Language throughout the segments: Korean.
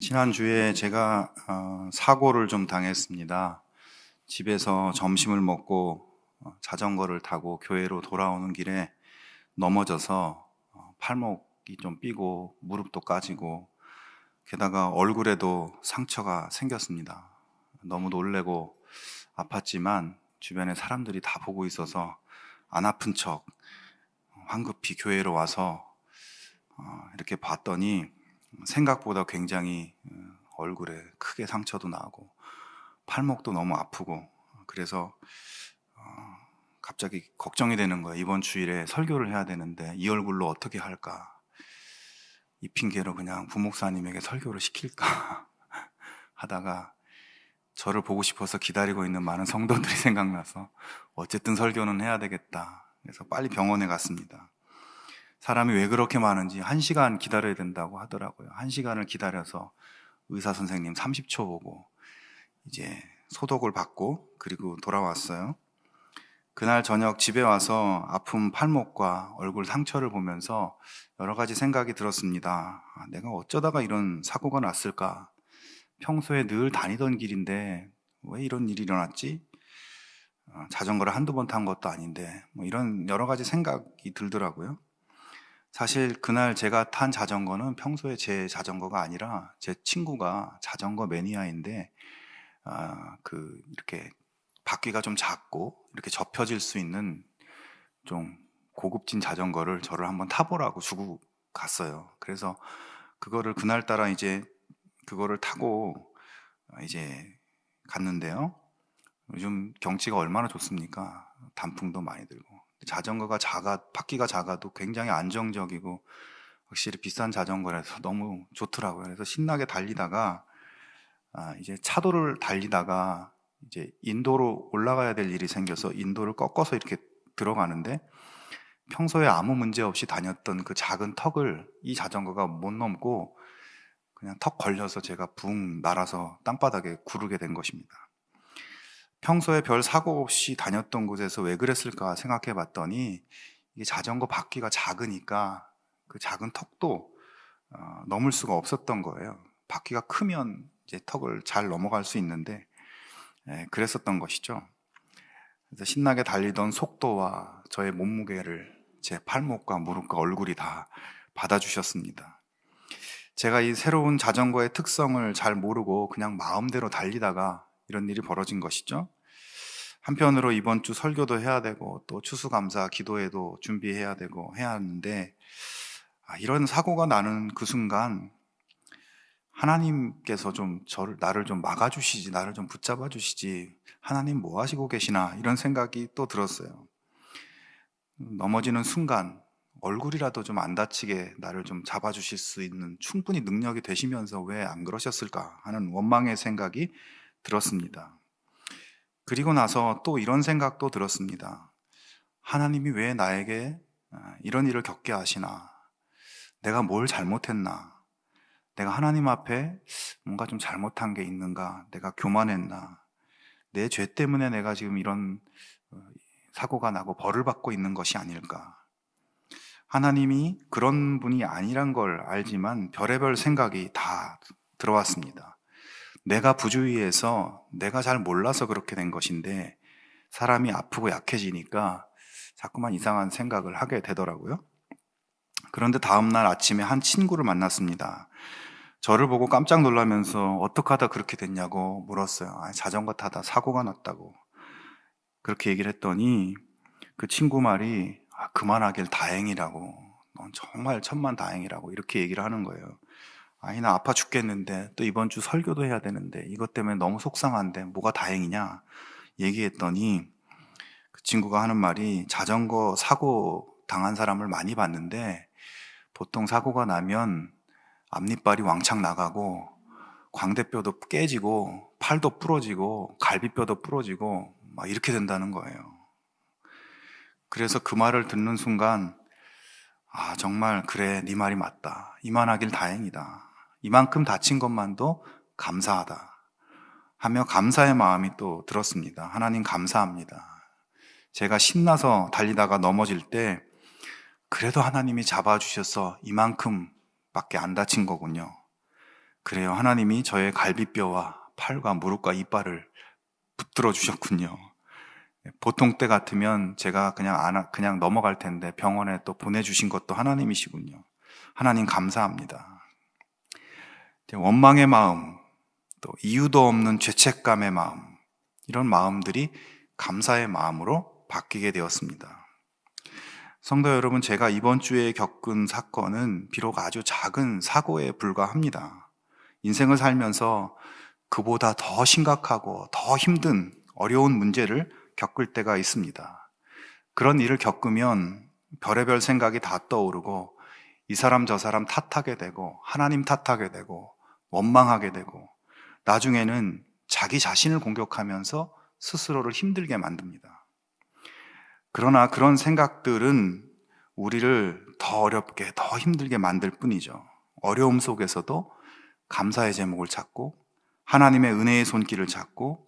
지난주에 제가 사고를 좀 당했습니다. 집에서 점심을 먹고 자전거를 타고 교회로 돌아오는 길에 넘어져서 팔목이 좀 삐고 무릎도 까지고 게다가 얼굴에도 상처가 생겼습니다. 너무 놀래고 아팠지만 주변에 사람들이 다 보고 있어서 안 아픈 척 황급히 교회로 와서 이렇게 봤더니 생각보다 굉장히 얼굴에 크게 상처도 나고 팔목도 너무 아프고 그래서 갑자기 걱정이 되는 거예요. 이번 주일에 설교를 해야 되는데 이 얼굴로 어떻게 할까? 이 핑계로 그냥 부목사님에게 설교를 시킬까 하다가 저를 보고 싶어서 기다리고 있는 많은 성도들이 생각나서 어쨌든 설교는 해야 되겠다. 그래서 빨리 병원에 갔습니다. 사람이 왜 그렇게 많은지 1시간 기다려야 된다고 하더라고요. 1시간을 기다려서 의사 선생님 30초 보고 이제 소독을 받고 그리고 돌아왔어요. 그날 저녁 집에 와서 아픈 팔목과 얼굴 상처를 보면서 여러 가지 생각이 들었습니다. 내가 어쩌다가 이런 사고가 났을까? 평소에 늘 다니던 길인데 왜 이런 일이 일어났지? 자전거를 한두 번 탄 것도 아닌데 뭐 이런 여러 가지 생각이 들더라고요. 사실 그날 제가 탄 자전거는 평소에 제 자전거가 아니라 제 친구가 자전거 매니아인데 이렇게 바퀴가 좀 작고 이렇게 접혀질 수 있는 좀 고급진 자전거를 저를 한번 타보라고 주고 갔어요. 그래서 그거를 그날따라 이제 그거를 타고 이제 갔는데요. 요즘 경치가 얼마나 좋습니까? 단풍도 많이 들고. 자전거가 바퀴가 작아도 굉장히 안정적이고 확실히 비싼 자전거라서 너무 좋더라고요. 그래서 신나게 달리다가 이제 차도를 달리다가 이제 인도로 올라가야 될 일이 생겨서 인도를 꺾어서 이렇게 들어가는데 평소에 아무 문제 없이 다녔던 그 작은 턱을 이 자전거가 못 넘고 그냥 턱 걸려서 제가 붕 날아서 땅바닥에 구르게 된 것입니다. 평소에 별 사고 없이 다녔던 곳에서 왜 그랬을까 생각해 봤더니 이게 자전거 바퀴가 작으니까 그 작은 턱도 넘을 수가 없었던 거예요. 바퀴가 크면 이제 턱을 잘 넘어갈 수 있는데 그랬었던 것이죠. 그래서 신나게 달리던 속도와 저의 몸무게를 제 팔목과 무릎과 얼굴이 다 받아주셨습니다. 제가 이 새로운 자전거의 특성을 잘 모르고 그냥 마음대로 달리다가 이런 일이 벌어진 것이죠. 한편으로 이번 주 설교도 해야 되고 또 추수감사 기도회도 준비해야 되고 해야 하는데 이런 사고가 나는 그 순간 하나님께서 좀 나를 좀 막아주시지, 나를 좀 붙잡아 주시지, 하나님 뭐 하시고 계시나 이런 생각이 또 들었어요. 넘어지는 순간 얼굴이라도 좀 안 다치게 나를 좀 잡아주실 수 있는 충분히 능력이 되시면서 왜 안 그러셨을까 하는 원망의 생각이 들었습니다. 그리고 나서 또 이런 생각도 들었습니다. 하나님이 왜 나에게 이런 일을 겪게 하시나? 내가 뭘 잘못했나? 내가 하나님 앞에 뭔가 좀 잘못한 게 있는가? 내가 교만했나? 내 죄 때문에 내가 지금 이런 사고가 나고 벌을 받고 있는 것이 아닐까? 하나님이 그런 분이 아니란 걸 알지만 별의별 생각이 다 들어왔습니다. 내가 부주의해서 내가 잘 몰라서 그렇게 된 것인데 사람이 아프고 약해지니까 자꾸만 이상한 생각을 하게 되더라고요. 그런데 다음날 아침에 한 친구를 만났습니다. 저를 보고 깜짝 놀라면서 어떻게 하다 그렇게 됐냐고 물었어요. 자전거 타다 사고가 났다고. 그렇게 얘기를 했더니 그 친구 말이 그만하길 다행이라고. 넌 정말 천만 다행이라고 이렇게 얘기를 하는 거예요. 나 아파 죽겠는데 또 이번 주 설교도 해야 되는데 이것 때문에 너무 속상한데 뭐가 다행이냐 얘기했더니 그 친구가 하는 말이 자전거 사고 당한 사람을 많이 봤는데 보통 사고가 나면 앞니빨이 왕창 나가고 광대뼈도 깨지고 팔도 부러지고 갈비뼈도 부러지고 막 이렇게 된다는 거예요. 그래서 그 말을 듣는 순간 정말 그래 네 말이 맞다. 이만하길 다행이다. 이만큼 다친 것만도 감사하다 하며 감사의 마음이 또 들었습니다. 하나님 감사합니다. 제가 신나서 달리다가 넘어질 때 그래도 하나님이 잡아주셔서 이만큼밖에 안 다친 거군요. 그래요. 하나님이 저의 갈비뼈와 팔과 무릎과 이빨을 붙들어 주셨군요. 보통 때 같으면 제가 그냥 넘어갈 텐데 병원에 또 보내주신 것도 하나님이시군요. 하나님 감사합니다. 원망의 마음, 또 이유도 없는 죄책감의 마음, 이런 마음들이 감사의 마음으로 바뀌게 되었습니다. 성도 여러분, 제가 이번 주에 겪은 사건은 비록 아주 작은 사고에 불과합니다. 인생을 살면서 그보다 더 심각하고 더 힘든 어려운 문제를 겪을 때가 있습니다. 그런 일을 겪으면 별의별 생각이 다 떠오르고 이 사람 저 사람 탓하게 되고 하나님 탓하게 되고 원망하게 되고 나중에는 자기 자신을 공격하면서 스스로를 힘들게 만듭니다. 그러나 그런 생각들은 우리를 더 어렵게, 더 힘들게 만들 뿐이죠. 어려움 속에서도 감사의 제목을 찾고 하나님의 은혜의 손길을 찾고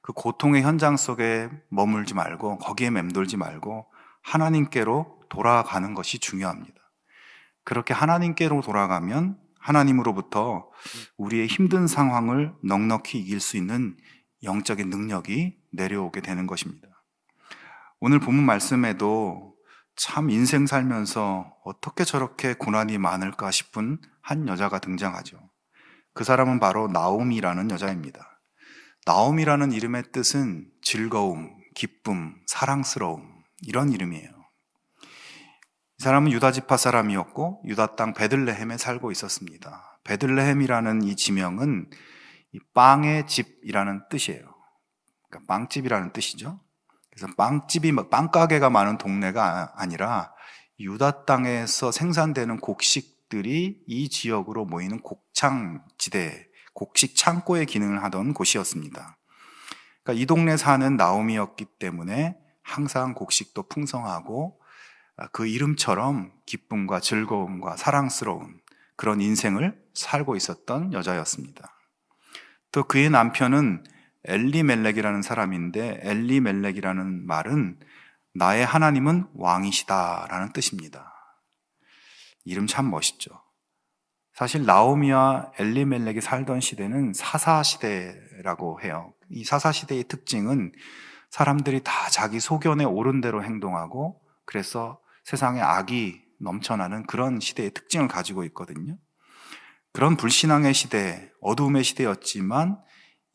그 고통의 현장 속에 머물지 말고 거기에 맴돌지 말고 하나님께로 돌아가는 것이 중요합니다. 그렇게 하나님께로 돌아가면 하나님으로부터 우리의 힘든 상황을 넉넉히 이길 수 있는 영적인 능력이 내려오게 되는 것입니다. 오늘 본문 말씀에도 참 인생 살면서 어떻게 저렇게 고난이 많을까 싶은 한 여자가 등장하죠. 그 사람은 바로 나오미라는 여자입니다. 나오미라는 이름의 뜻은 즐거움, 기쁨, 사랑스러움, 이런 이름이에요. 이 사람은 유다 지파 사람이었고 유다 땅 베들레헴에 살고 있었습니다. 베들레헴이라는 이 지명은 이 빵의 집이라는 뜻이에요. 그러니까 빵집이라는 뜻이죠. 그래서 빵가게가 많은 동네가 아니라 유다 땅에서 생산되는 곡식들이 이 지역으로 모이는 곡창지대, 곡식 창고의 기능을 하던 곳이었습니다. 그러니까 이 동네 사는 나오미였기 때문에 항상 곡식도 풍성하고 그 이름처럼 기쁨과 즐거움과 사랑스러운 그런 인생을 살고 있었던 여자였습니다. 또 그의 남편은 엘리멜렉이라는 사람인데 엘리멜렉이라는 말은 나의 하나님은 왕이시다라는 뜻입니다. 이름 참 멋있죠. 사실 나오미와 엘리멜렉이 살던 시대는 사사시대라고 해요. 이 사사시대의 특징은 사람들이 다 자기 소견에 옳은 대로 행동하고 그래서 세상에 악이 넘쳐나는 그런 시대의 특징을 가지고 있거든요. 그런 불신앙의 시대, 어두움의 시대였지만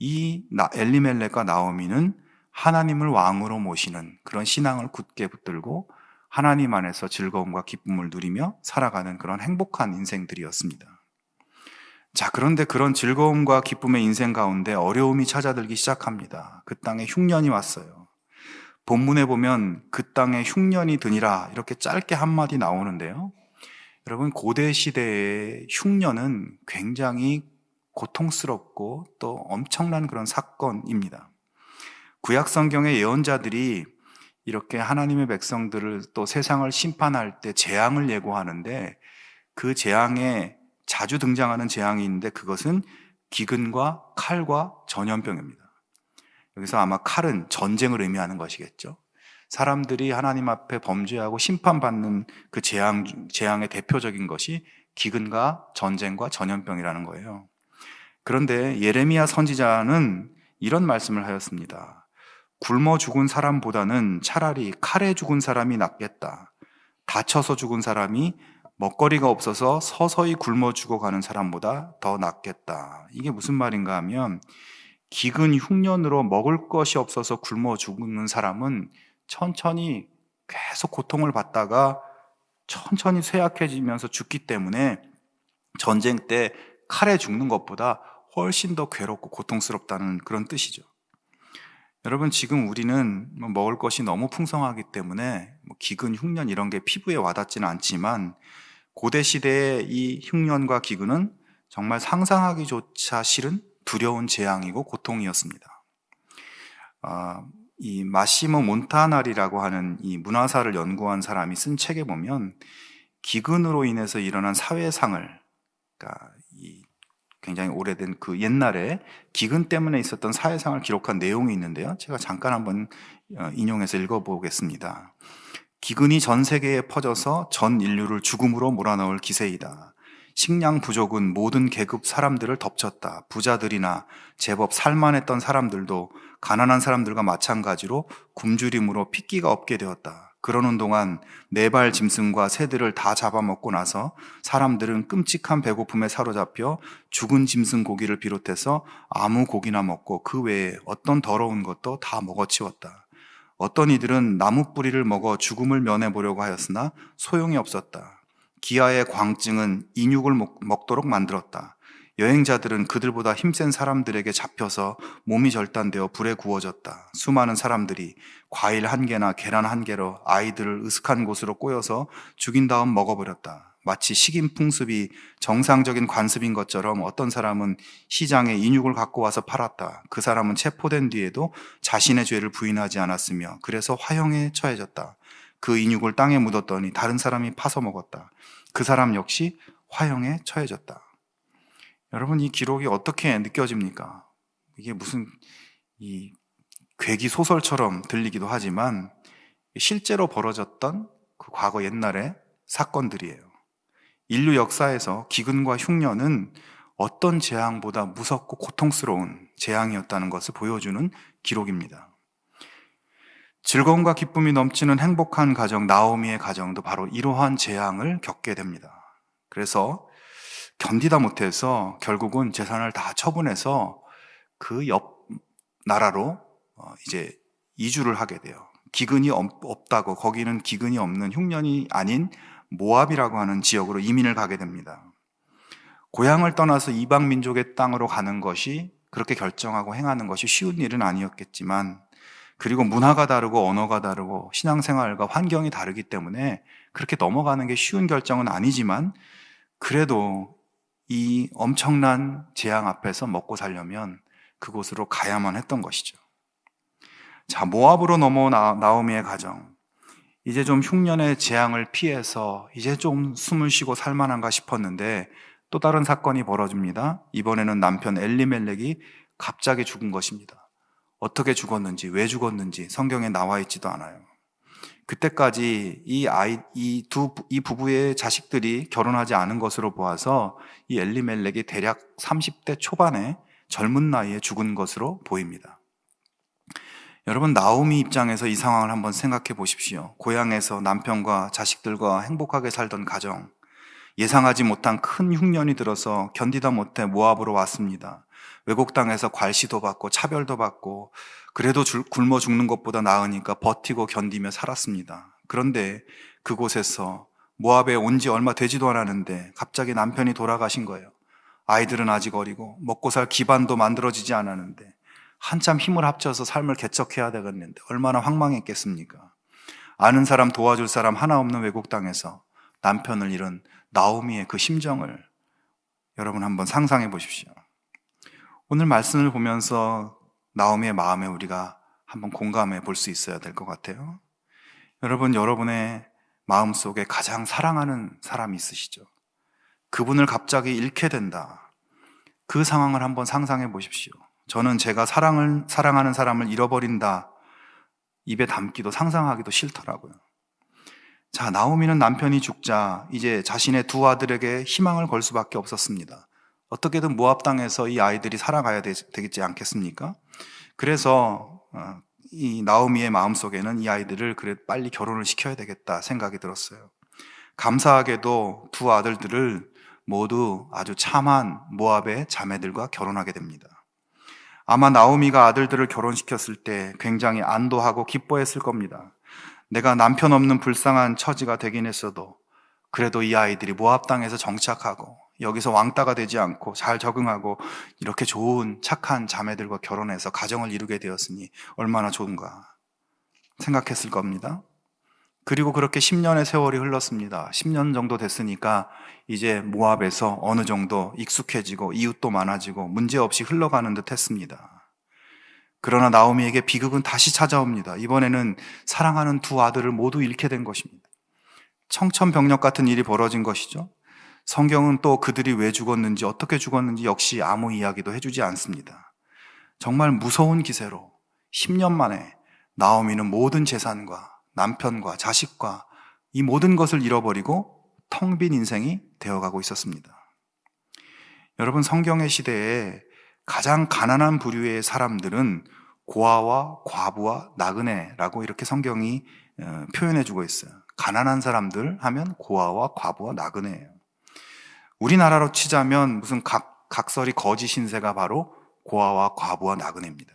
이 엘리멜렉과 나오미는 하나님을 왕으로 모시는 그런 신앙을 굳게 붙들고 하나님 안에서 즐거움과 기쁨을 누리며 살아가는 그런 행복한 인생들이었습니다. 자, 그런데 그런 즐거움과 기쁨의 인생 가운데 어려움이 찾아들기 시작합니다. 그 땅에 흉년이 왔어요. 본문에 보면 그 땅에 흉년이 드니라 이렇게 짧게 한마디 나오는데요. 여러분, 고대 시대의 흉년은 굉장히 고통스럽고 또 엄청난 그런 사건입니다. 구약 성경의 예언자들이 이렇게 하나님의 백성들을 또 세상을 심판할 때 재앙을 예고하는데 그 재앙에 자주 등장하는 재앙이 있는데 그것은 기근과 칼과 전염병입니다. 여기서 아마 칼은 전쟁을 의미하는 것이겠죠. 사람들이 하나님 앞에 범죄하고 심판받는 그 재앙의 대표적인 것이 기근과 전쟁과 전염병이라는 거예요. 그런데 예레미야 선지자는 이런 말씀을 하였습니다. 굶어 죽은 사람보다는 차라리 칼에 죽은 사람이 낫겠다. 다쳐서 죽은 사람이 먹거리가 없어서 서서히 굶어 죽어가는 사람보다 더 낫겠다. 이게 무슨 말인가 하면 기근 흉년으로 먹을 것이 없어서 굶어 죽는 사람은 천천히 계속 고통을 받다가 천천히 쇠약해지면서 죽기 때문에 전쟁 때 칼에 죽는 것보다 훨씬 더 괴롭고 고통스럽다는 그런 뜻이죠. 여러분, 지금 우리는 먹을 것이 너무 풍성하기 때문에 기근, 흉년 이런 게 피부에 와닿지는 않지만 고대 시대의 이 흉년과 기근은 정말 상상하기조차 싫은 두려운 재앙이고 고통이었습니다. 이 마시모 몬타나리라고 하는 이 문화사를 연구한 사람이 쓴 책에 보면 기근으로 인해서 일어난 사회상을, 그러니까 굉장히 오래된 그 옛날에 기근 때문에 있었던 사회상을 기록한 내용이 있는데요. 제가 잠깐 한번 인용해서 읽어보겠습니다. 기근이 전 세계에 퍼져서 전 인류를 죽음으로 몰아넣을 기세이다. 식량 부족은 모든 계급 사람들을 덮쳤다. 부자들이나 제법 살만했던 사람들도 가난한 사람들과 마찬가지로 굶주림으로 핏기가 없게 되었다. 그러는 동안 4발 짐승과 새들을 다 잡아먹고 나서 사람들은 끔찍한 배고픔에 사로잡혀 죽은 짐승 고기를 비롯해서 아무 고기나 먹고 그 외에 어떤 더러운 것도 다 먹어치웠다. 어떤 이들은 나무 뿌리를 먹어 죽음을 면해보려고 하였으나 소용이 없었다. 기아의 광증은 인육을 먹도록 만들었다. 여행자들은 그들보다 힘센 사람들에게 잡혀서 몸이 절단되어 불에 구워졌다. 수많은 사람들이 과일 1개나 계란 1개로 아이들을 으슥한 곳으로 꼬여서 죽인 다음 먹어버렸다. 마치 식인 풍습이 정상적인 관습인 것처럼 어떤 사람은 시장에 인육을 갖고 와서 팔았다. 그 사람은 체포된 뒤에도 자신의 죄를 부인하지 않았으며 그래서 화형에 처해졌다. 그 인육을 땅에 묻었더니 다른 사람이 파서 먹었다. 그 사람 역시 화형에 처해졌다. 여러분, 이 기록이 어떻게 느껴집니까? 이게 무슨 이 괴기 소설처럼 들리기도 하지만 실제로 벌어졌던 그 과거 옛날의 사건들이에요. 인류 역사에서 기근과 흉년은 어떤 재앙보다 무섭고 고통스러운 재앙이었다는 것을 보여주는 기록입니다. 즐거움과 기쁨이 넘치는 행복한 가정, 나오미의 가정도 바로 이러한 재앙을 겪게 됩니다. 그래서 견디다 못해서 결국은 재산을 다 처분해서 그 옆 나라로 이제 이주를 하게 돼요. 기근이 없다고, 거기는 기근이 없는 흉년이 아닌 모압이라고 하는 지역으로 이민을 가게 됩니다. 고향을 떠나서 이방 민족의 땅으로 가는 것이, 그렇게 결정하고 행하는 것이 쉬운 일은 아니었겠지만, 그리고 문화가 다르고 언어가 다르고 신앙생활과 환경이 다르기 때문에 그렇게 넘어가는 게 쉬운 결정은 아니지만, 그래도 이 엄청난 재앙 앞에서 먹고 살려면 그곳으로 가야만 했던 것이죠. 자, 모압으로 넘어온 나오미의 가정. 이제 좀 흉년의 재앙을 피해서 이제 좀 숨을 쉬고 살만한가 싶었는데 또 다른 사건이 벌어집니다. 이번에는 남편 엘리멜렉이 갑자기 죽은 것입니다. 어떻게 죽었는지, 왜 죽었는지 성경에 나와 있지도 않아요. 그때까지 이 부부의 자식들이 결혼하지 않은 것으로 보아서 이 엘리멜렉이 대략 30대 초반에 젊은 나이에 죽은 것으로 보입니다. 여러분, 나오미 입장에서 이 상황을 한번 생각해 보십시오. 고향에서 남편과 자식들과 행복하게 살던 가정, 예상하지 못한 큰 흉년이 들어서 견디다 못해 모압으로 왔습니다. 외국 땅에서 괄시도 받고 차별도 받고 그래도 굶어 죽는 것보다 나으니까 버티고 견디며 살았습니다. 그런데 그곳에서 모압에 온 지 얼마 되지도 않았는데 갑자기 남편이 돌아가신 거예요. 아이들은 아직 어리고 먹고 살 기반도 만들어지지 않았는데 한참 힘을 합쳐서 삶을 개척해야 되겠는데 얼마나 황망했겠습니까? 아는 사람, 도와줄 사람 하나 없는 외국 땅에서 남편을 잃은 나오미의 그 심정을 여러분 한번 상상해 보십시오. 오늘 말씀을 보면서 나오미의 마음에 우리가 한번 공감해 볼 수 있어야 될 것 같아요. 여러분, 여러분의 마음속에 가장 사랑하는 사람이 있으시죠? 그분을 갑자기 잃게 된다. 그 상황을 한번 상상해 보십시오. 저는 제가 사랑하는 사람을 잃어버린다, 입에 담기도 상상하기도 싫더라고요. 자, 나오미는 남편이 죽자 이제 자신의 2 아들에게 희망을 걸 수밖에 없었습니다. 어떻게든 모압 땅에서 이 아이들이 살아가야 되겠지 않겠습니까? 그래서 이 나오미의 마음속에는 이 아이들을 그래 빨리 결혼을 시켜야 되겠다 생각이 들었어요. 감사하게도 2 아들들을 모두 아주 참한 모압의 자매들과 결혼하게 됩니다. 아마 나오미가 아들들을 결혼시켰을 때 굉장히 안도하고 기뻐했을 겁니다. 내가 남편 없는 불쌍한 처지가 되긴 했어도 그래도 이 아이들이 모압 땅에서 정착하고 여기서 왕따가 되지 않고 잘 적응하고 이렇게 좋은 착한 자매들과 결혼해서 가정을 이루게 되었으니 얼마나 좋은가 생각했을 겁니다. 그리고 그렇게 10년의 세월이 흘렀습니다. 10년 정도 됐으니까 이제 모압에서 어느 정도 익숙해지고 이웃도 많아지고 문제없이 흘러가는 듯 했습니다. 그러나 나오미에게 비극은 다시 찾아옵니다. 이번에는 사랑하는 2 아들을 모두 잃게 된 것입니다. 청천벽력 같은 일이 벌어진 것이죠. 성경은 또 그들이 왜 죽었는지, 어떻게 죽었는지 역시 아무 이야기도 해주지 않습니다. 정말 무서운 기세로 10년 만에 나오미는 모든 재산과 남편과 자식과 이 모든 것을 잃어버리고 텅 빈 인생이 되어가고 있었습니다. 여러분, 성경의 시대에 가장 가난한 부류의 사람들은 고아와 과부와 나그네라고 이렇게 성경이 표현해주고 있어요. 가난한 사람들 하면 고아와 과부와 나그네예요. 우리나라로 치자면 무슨 각설이 거지 신세가 바로 고아와 과부와 나그네입니다.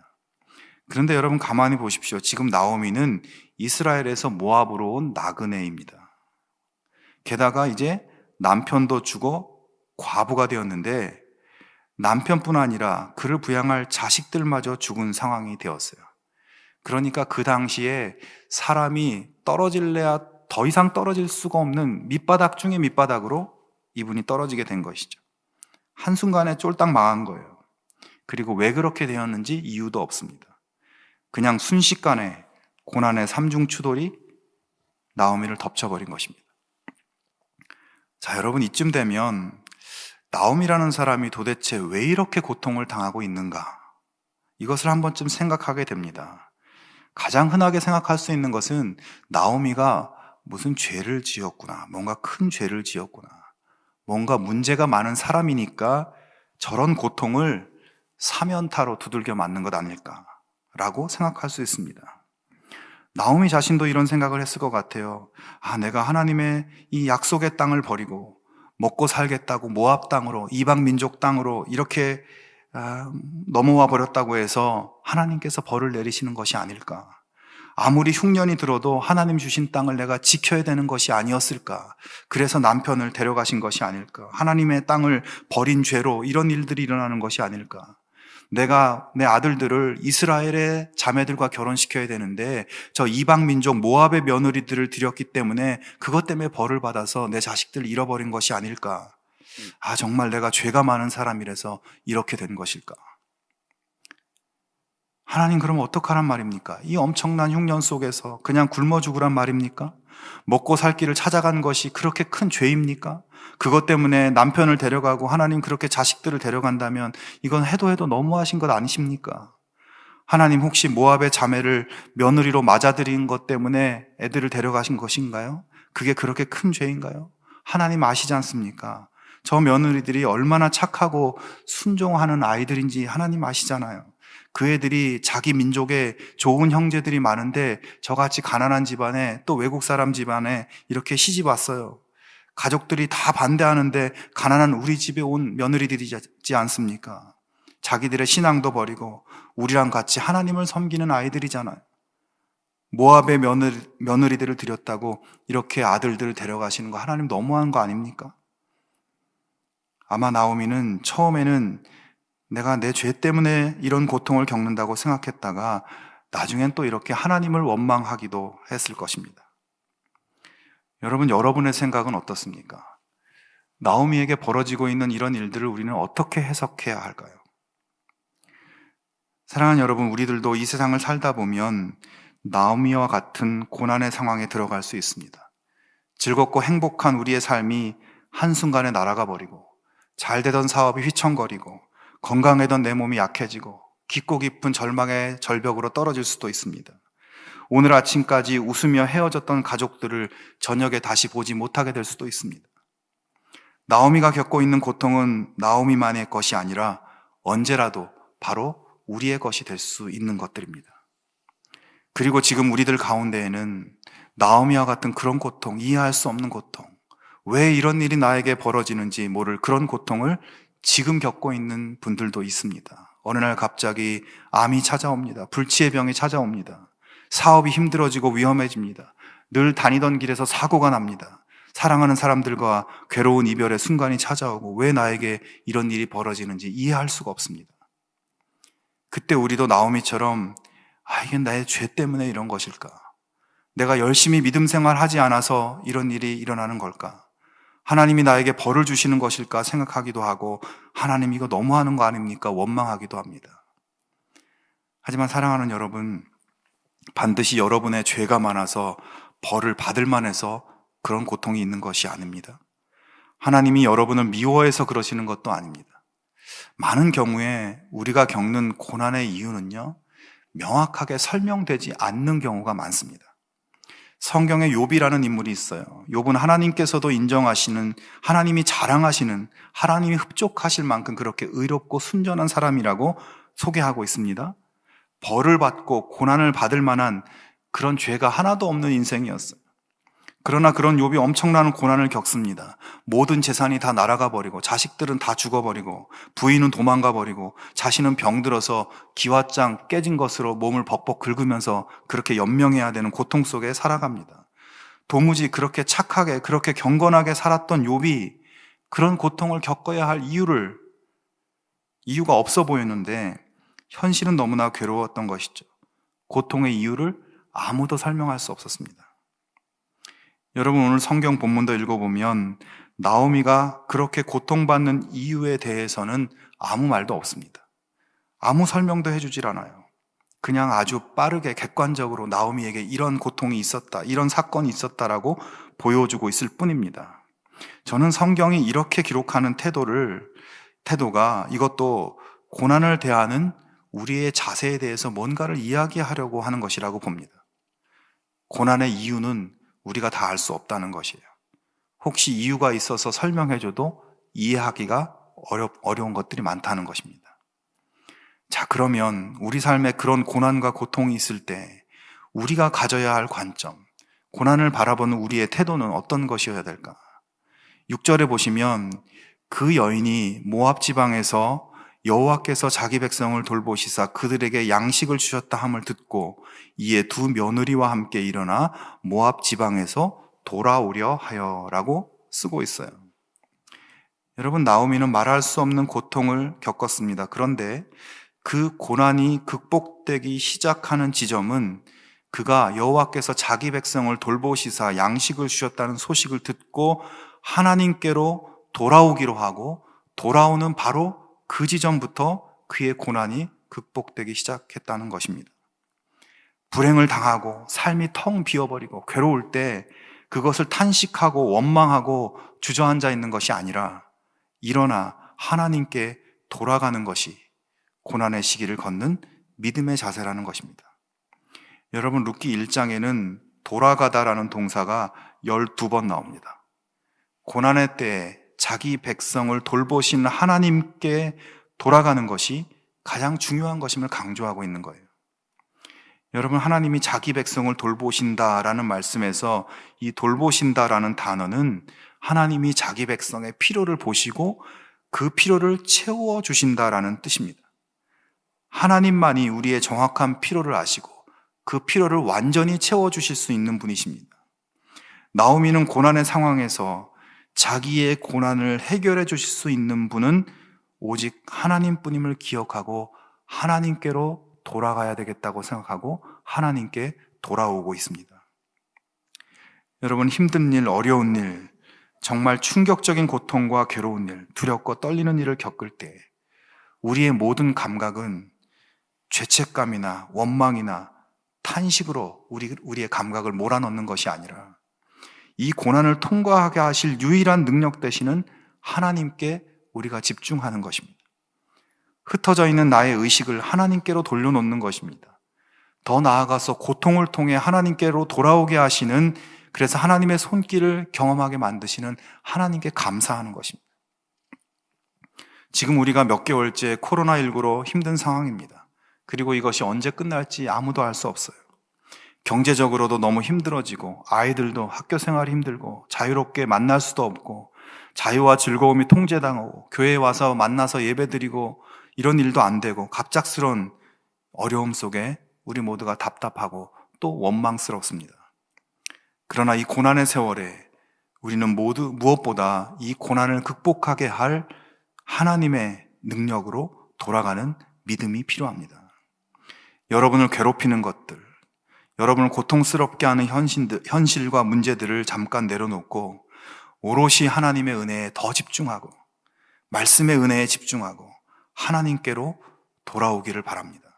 그런데 여러분 가만히 보십시오. 지금 나오미는 이스라엘에서 모압으로 온 나그네입니다. 게다가 이제 남편도 죽어 과부가 되었는데 남편뿐 아니라 그를 부양할 자식들마저 죽은 상황이 되었어요. 그러니까 그 당시에 사람이 떨어질래야 더 이상 떨어질 수가 없는 밑바닥 중에 밑바닥으로 이분이 떨어지게 된 것이죠. 한순간에 쫄딱 망한 거예요. 그리고 왜 그렇게 되었는지 이유도 없습니다. 그냥 순식간에 고난의 삼중추돌이 나오미를 덮쳐버린 것입니다. 자, 여러분, 이쯤 되면 나오미라는 사람이 도대체 왜 이렇게 고통을 당하고 있는가? 이것을 한 번쯤 생각하게 됩니다. 가장 흔하게 생각할 수 있는 것은 나오미가 무슨 죄를 지었구나, 뭔가 큰 죄를 지었구나, 뭔가 문제가 많은 사람이니까 저런 고통을 사면타로 두들겨 맞는 것 아닐까라고 생각할 수 있습니다. 나오미 자신도 이런 생각을 했을 것 같아요. 내가 하나님의 이 약속의 땅을 버리고 먹고 살겠다고 모압 땅으로, 이방 민족 땅으로 이렇게 넘어와 버렸다고 해서 하나님께서 벌을 내리시는 것이 아닐까? 아무리 흉년이 들어도 하나님 주신 땅을 내가 지켜야 되는 것이 아니었을까? 그래서 남편을 데려가신 것이 아닐까? 하나님의 땅을 버린 죄로 이런 일들이 일어나는 것이 아닐까? 내가 내 아들들을 이스라엘의 자매들과 결혼시켜야 되는데 저 이방 민족 모압의 며느리들을 들였기 때문에 그것 때문에 벌을 받아서 내 자식들을 잃어버린 것이 아닐까? 정말 내가 죄가 많은 사람이라서 이렇게 된 것일까? 하나님, 그럼 어떡하란 말입니까? 이 엄청난 흉년 속에서 그냥 굶어 죽으란 말입니까? 먹고 살 길을 찾아간 것이 그렇게 큰 죄입니까? 그것 때문에 남편을 데려가고 하나님 그렇게 자식들을 데려간다면 이건 해도 너무하신 것 아니십니까? 하나님, 혹시 모압의 자매를 며느리로 맞아들인 것 때문에 애들을 데려가신 것인가요? 그게 그렇게 큰 죄인가요? 하나님 아시지 않습니까? 저 며느리들이 얼마나 착하고 순종하는 아이들인지 하나님 아시잖아요. 그 애들이 자기 민족에 좋은 형제들이 많은데 저같이 가난한 집안에, 또 외국 사람 집안에 이렇게 시집 왔어요. 가족들이 다 반대하는데 가난한 우리 집에 온 며느리들이지 않습니까? 자기들의 신앙도 버리고 우리랑 같이 하나님을 섬기는 아이들이잖아요. 모압의 며느리들을 들였다고 이렇게 아들들을 데려가시는 거 하나님 너무한 거 아닙니까? 아마 나오미는 처음에는 내가 내 죄 때문에 이런 고통을 겪는다고 생각했다가 나중엔 또 이렇게 하나님을 원망하기도 했을 것입니다. 여러분, 여러분의 생각은 어떻습니까? 나오미에게 벌어지고 있는 이런 일들을 우리는 어떻게 해석해야 할까요? 사랑하는 여러분, 우리들도 이 세상을 살다 보면 나오미와 같은 고난의 상황에 들어갈 수 있습니다. 즐겁고 행복한 우리의 삶이 한순간에 날아가 버리고, 잘 되던 사업이 휘청거리고, 건강하던 내 몸이 약해지고 깊고 깊은 절망의 절벽으로 떨어질 수도 있습니다. 오늘 아침까지 웃으며 헤어졌던 가족들을 저녁에 다시 보지 못하게 될 수도 있습니다. 나오미가 겪고 있는 고통은 나오미만의 것이 아니라 언제라도 바로 우리의 것이 될 수 있는 것들입니다. 그리고 지금 우리들 가운데에는 나오미와 같은 그런 고통, 이해할 수 없는 고통, 왜 이런 일이 나에게 벌어지는지 모를 그런 고통을 지금 겪고 있는 분들도 있습니다. 어느 날 갑자기 암이 찾아옵니다. 불치의 병이 찾아옵니다. 사업이 힘들어지고 위험해집니다. 늘 다니던 길에서 사고가 납니다. 사랑하는 사람들과 괴로운 이별의 순간이 찾아오고 왜 나에게 이런 일이 벌어지는지 이해할 수가 없습니다. 그때 우리도 나오미처럼 이게 나의 죄 때문에 이런 것일까? 내가 열심히 믿음 생활하지 않아서 이런 일이 일어나는 걸까? 하나님이 나에게 벌을 주시는 것일까 생각하기도 하고, 하나님 이거 너무하는 거 아닙니까? 원망하기도 합니다. 하지만 사랑하는 여러분, 반드시 여러분의 죄가 많아서 벌을 받을 만해서 그런 고통이 있는 것이 아닙니다. 하나님이 여러분을 미워해서 그러시는 것도 아닙니다. 많은 경우에 우리가 겪는 고난의 이유는요, 명확하게 설명되지 않는 경우가 많습니다. 성경에 욥이라는 인물이 있어요. 욥은 하나님께서도 인정하시는, 하나님이 자랑하시는, 하나님이 흡족하실 만큼 그렇게 의롭고 순전한 사람이라고 소개하고 있습니다. 벌을 받고 고난을 받을 만한 그런 죄가 하나도 없는 인생이었어요. 그러나 그런 욥이 엄청난 고난을 겪습니다. 모든 재산이 다 날아가 버리고, 자식들은 다 죽어버리고, 부인은 도망가 버리고, 자신은 병들어서 기왓장 깨진 것으로 몸을 벅벅 긁으면서 그렇게 연명해야 되는 고통 속에 살아갑니다. 도무지 그렇게 착하게, 그렇게 경건하게 살았던 욥이 그런 고통을 겪어야 할 이유가 없어 보였는데, 현실은 너무나 괴로웠던 것이죠. 고통의 이유를 아무도 설명할 수 없었습니다. 여러분, 오늘 성경 본문도 읽어보면 나오미가 그렇게 고통받는 이유에 대해서는 아무 말도 없습니다. 아무 설명도 해주질 않아요. 그냥 아주 빠르게 객관적으로 나오미에게 이런 고통이 있었다, 이런 사건이 있었다라고 보여주고 있을 뿐입니다. 저는 성경이 이렇게 기록하는 태도가 이것도 고난을 대하는 우리의 자세에 대해서 뭔가를 이야기하려고 하는 것이라고 봅니다. 고난의 이유는 우리가 다 알 수 없다는 것이에요. 혹시 이유가 있어서 설명해줘도 이해하기가 어려운 것들이 많다는 것입니다. 자, 그러면 우리 삶에 그런 고난과 고통이 있을 때 우리가 가져야 할 관점, 고난을 바라보는 우리의 태도는 어떤 것이어야 될까? 6절에 보시면 그 여인이 모압 지방에서 여호와께서 자기 백성을 돌보시사 그들에게 양식을 주셨다 함을 듣고 이에 두 며느리와 함께 일어나 모압 지방에서 돌아오려 하여라고 쓰고 있어요. 여러분, 나오미는 말할 수 없는 고통을 겪었습니다. 그런데 그 고난이 극복되기 시작하는 지점은 그가 여호와께서 자기 백성을 돌보시사 양식을 주셨다는 소식을 듣고 하나님께로 돌아오기로 하고, 돌아오는 바로 그 지점부터 그의 고난이 극복되기 시작했다는 것입니다. 불행을 당하고 삶이 텅 비어버리고 괴로울 때 그것을 탄식하고 원망하고 주저앉아 있는 것이 아니라 일어나 하나님께 돌아가는 것이 고난의 시기를 걷는 믿음의 자세라는 것입니다. 여러분, 룻기 1장에는 돌아가다라는 동사가 12번 나옵니다. 고난의 때에 자기 백성을 돌보신 하나님께 돌아가는 것이 가장 중요한 것임을 강조하고 있는 거예요. 여러분, 하나님이 자기 백성을 돌보신다라는 말씀에서 이 돌보신다라는 단어는 하나님이 자기 백성의 필요를 보시고 그 필요를 채워주신다라는 뜻입니다. 하나님만이 우리의 정확한 필요를 아시고 그 필요를 완전히 채워주실 수 있는 분이십니다. 나오미는 고난의 상황에서 자기의 고난을 해결해 주실 수 있는 분은 오직 하나님뿐임을 기억하고 하나님께로 돌아가야 되겠다고 생각하고 하나님께 돌아오고 있습니다. 여러분, 힘든 일, 어려운 일, 정말 충격적인 고통과 괴로운 일, 두렵고 떨리는 일을 겪을 때 우리의 모든 감각은 죄책감이나 원망이나 탄식으로 우리의 감각을 몰아넣는 것이 아니라 이 고난을 통과하게 하실 유일한 능력 되시는 하나님께 우리가 집중하는 것입니다. 흩어져 있는 나의 의식을 하나님께로 돌려놓는 것입니다. 더 나아가서 고통을 통해 하나님께로 돌아오게 하시는, 그래서 하나님의 손길을 경험하게 만드시는 하나님께 감사하는 것입니다. 지금 우리가 몇 개월째 코로나19로 힘든 상황입니다. 그리고 이것이 언제 끝날지 아무도 알 수 없어요. 경제적으로도 너무 힘들어지고 아이들도 학교 생활이 힘들고 자유롭게 만날 수도 없고 자유와 즐거움이 통제당하고 교회에 와서 만나서 예배드리고 이런 일도 안 되고 갑작스러운 어려움 속에 우리 모두가 답답하고 또 원망스럽습니다. 그러나 이 고난의 세월에 우리는 모두 무엇보다 이 고난을 극복하게 할 하나님의 능력으로 돌아가는 믿음이 필요합니다. 여러분을 괴롭히는 것들, 여러분을 고통스럽게 하는 현실과 문제들을 잠깐 내려놓고 오롯이 하나님의 은혜에 더 집중하고 말씀의 은혜에 집중하고 하나님께로 돌아오기를 바랍니다.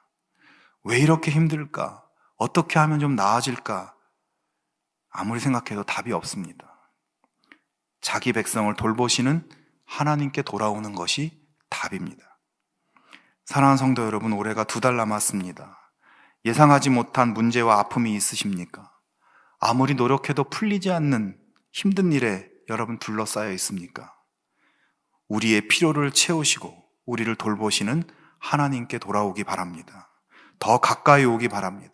왜 이렇게 힘들까? 어떻게 하면 좀 나아질까? 아무리 생각해도 답이 없습니다. 자기 백성을 돌보시는 하나님께 돌아오는 것이 답입니다. 사랑하는 성도 여러분, 올해가 2달 남았습니다. 예상하지 못한 문제와 아픔이 있으십니까? 아무리 노력해도 풀리지 않는 힘든 일에 여러분 둘러싸여 있습니까? 우리의 필요를 채우시고 우리를 돌보시는 하나님께 돌아오기 바랍니다. 더 가까이 오기 바랍니다.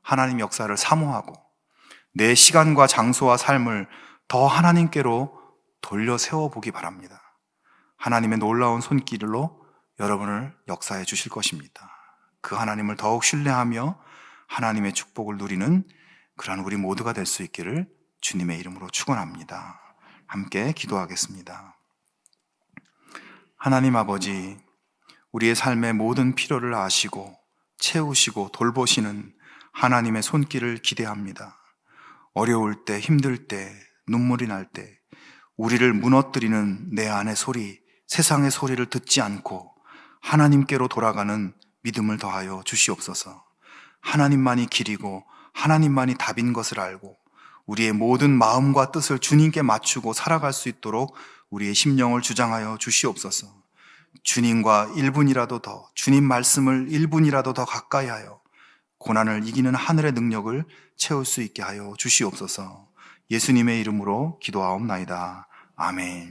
하나님 역사를 사모하고 내 시간과 장소와 삶을 더 하나님께로 돌려 세워보기 바랍니다. 하나님의 놀라운 손길로 여러분을 역사해 주실 것입니다. 그 하나님을 더욱 신뢰하며 하나님의 축복을 누리는 그러한 우리 모두가 될 수 있기를 주님의 이름으로 축원합니다. 함께 기도하겠습니다. 하나님 아버지, 우리의 삶의 모든 필요를 아시고 채우시고 돌보시는 하나님의 손길을 기대합니다. 어려울 때, 힘들 때, 눈물이 날 때 우리를 무너뜨리는 내 안의 소리, 세상의 소리를 듣지 않고 하나님께로 돌아가는 믿음을 더하여 주시옵소서. 하나님만이 길이고 하나님만이 답인 것을 알고 우리의 모든 마음과 뜻을 주님께 맞추고 살아갈 수 있도록 우리의 심령을 주장하여 주시옵소서. 주님과 1분이라도 더, 주님 말씀을 1분이라도 더 가까이 하여 고난을 이기는 하늘의 능력을 채울 수 있게 하여 주시옵소서. 예수님의 이름으로 기도하옵나이다. 아멘.